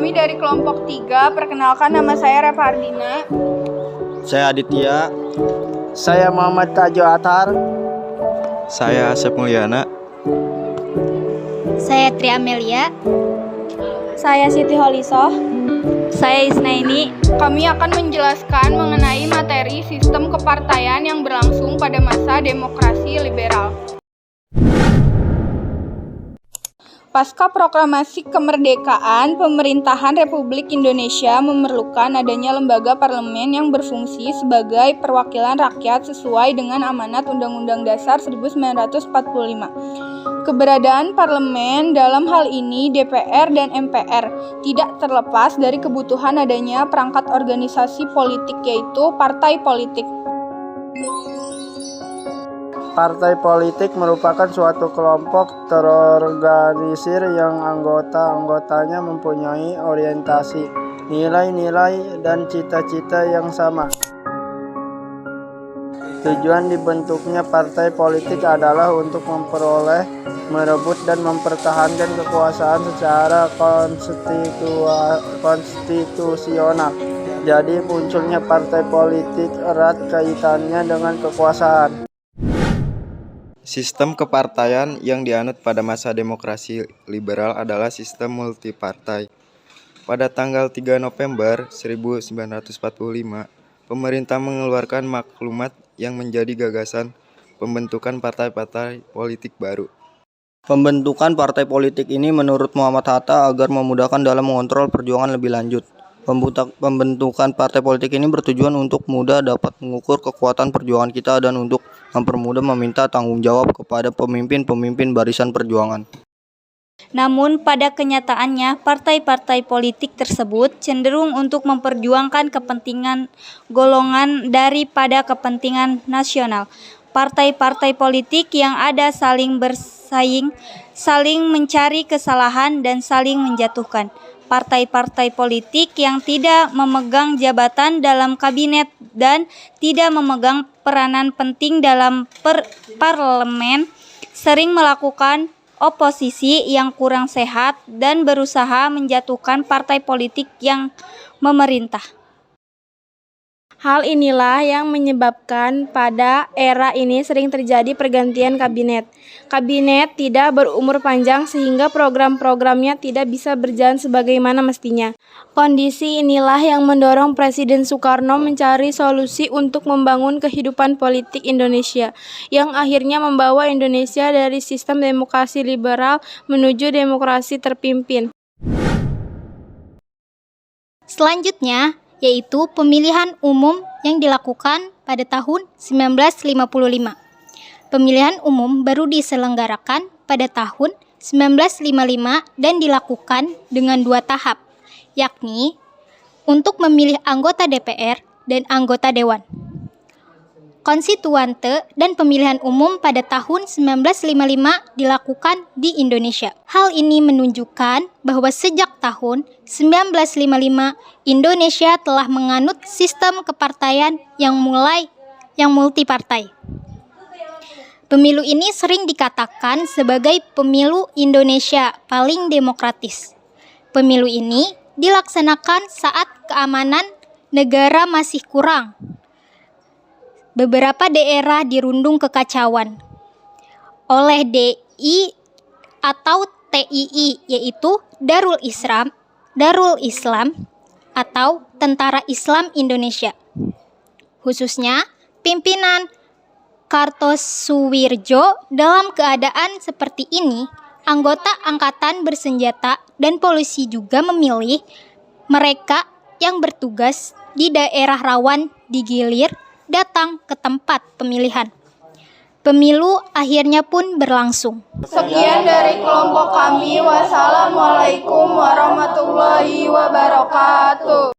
Kami dari kelompok 3, perkenalkan nama saya Reva Ardina. Saya Aditya. Saya Muhammad Tajo Athar. Saya Asep Mulyana. Saya Tri Amelia. Saya Siti Holisoh. Saya Isnaini. Kami akan menjelaskan mengenai materi sistem kepartaian yang berlangsung pada masa demokrasi liberal. Pasca proklamasi kemerdekaan, pemerintahan Republik Indonesia memerlukan adanya lembaga parlemen yang berfungsi sebagai perwakilan rakyat sesuai dengan amanat Undang-Undang Dasar 1945. Keberadaan parlemen dalam hal ini DPR dan MPR tidak terlepas dari kebutuhan adanya perangkat organisasi politik, yaitu partai politik. Partai politik merupakan suatu kelompok terorganisir yang anggota-anggotanya mempunyai orientasi, nilai-nilai, dan cita-cita yang sama. Tujuan dibentuknya partai politik adalah untuk memperoleh, merebut, dan mempertahankan kekuasaan secara konstitusional. Jadi munculnya partai politik erat kaitannya dengan kekuasaan. Sistem kepartaian yang dianut pada masa demokrasi liberal adalah sistem multipartai. Pada tanggal 3 November 1945, pemerintah mengeluarkan maklumat yang menjadi gagasan pembentukan partai-partai politik baru. Pembentukan partai politik ini menurut Muhammad Hatta agar memudahkan dalam mengontrol perjuangan lebih lanjut. Pembentukan partai politik ini bertujuan untuk mudah dapat mengukur kekuatan perjuangan kita dan untuk mempermudah meminta tanggung jawab kepada pemimpin-pemimpin barisan perjuangan. Namun pada kenyataannya, partai-partai politik tersebut cenderung untuk memperjuangkan kepentingan golongan daripada kepentingan nasional. Partai-partai politik yang ada saling bersaing, saling mencari kesalahan, dan saling menjatuhkan. Partai-partai politik yang tidak memegang jabatan dalam kabinet dan tidak memegang peranan penting dalam parlemen sering melakukan oposisi yang kurang sehat dan berusaha menjatuhkan partai politik yang memerintah. Hal inilah yang menyebabkan pada era ini sering terjadi pergantian kabinet. Kabinet tidak berumur panjang sehingga program-programnya tidak bisa berjalan sebagaimana mestinya. Kondisi inilah yang mendorong Presiden Soekarno mencari solusi untuk membangun kehidupan politik Indonesia, yang akhirnya membawa Indonesia dari sistem demokrasi liberal menuju demokrasi terpimpin. Selanjutnya, yaitu pemilihan umum yang dilakukan pada tahun 1955. Pemilihan umum baru diselenggarakan pada tahun 1955 dan dilakukan dengan 2 tahap, yakni untuk memilih anggota DPR dan anggota Dewan Konstituante, dan pemilihan umum pada tahun 1955 dilakukan di Indonesia. Hal ini menunjukkan bahwa sejak tahun 1955 Indonesia telah menganut sistem kepartaian yang multipartai. Pemilu ini sering dikatakan sebagai pemilu Indonesia paling demokratis. Pemilu ini dilaksanakan saat keamanan negara masih kurang. Beberapa daerah dirundung kekacauan oleh DI atau TII, yaitu Darul Islam atau Tentara Islam Indonesia. Khususnya pimpinan Kartosuwirjo. Dalam keadaan seperti ini, anggota angkatan bersenjata dan polisi juga memilih mereka yang bertugas di daerah rawan digilir datang ke tempat pemilihan. Pemilu akhirnya pun berlangsung. Sekian dari kelompok kami. Wassalamualaikum warahmatullahi wabarakatuh.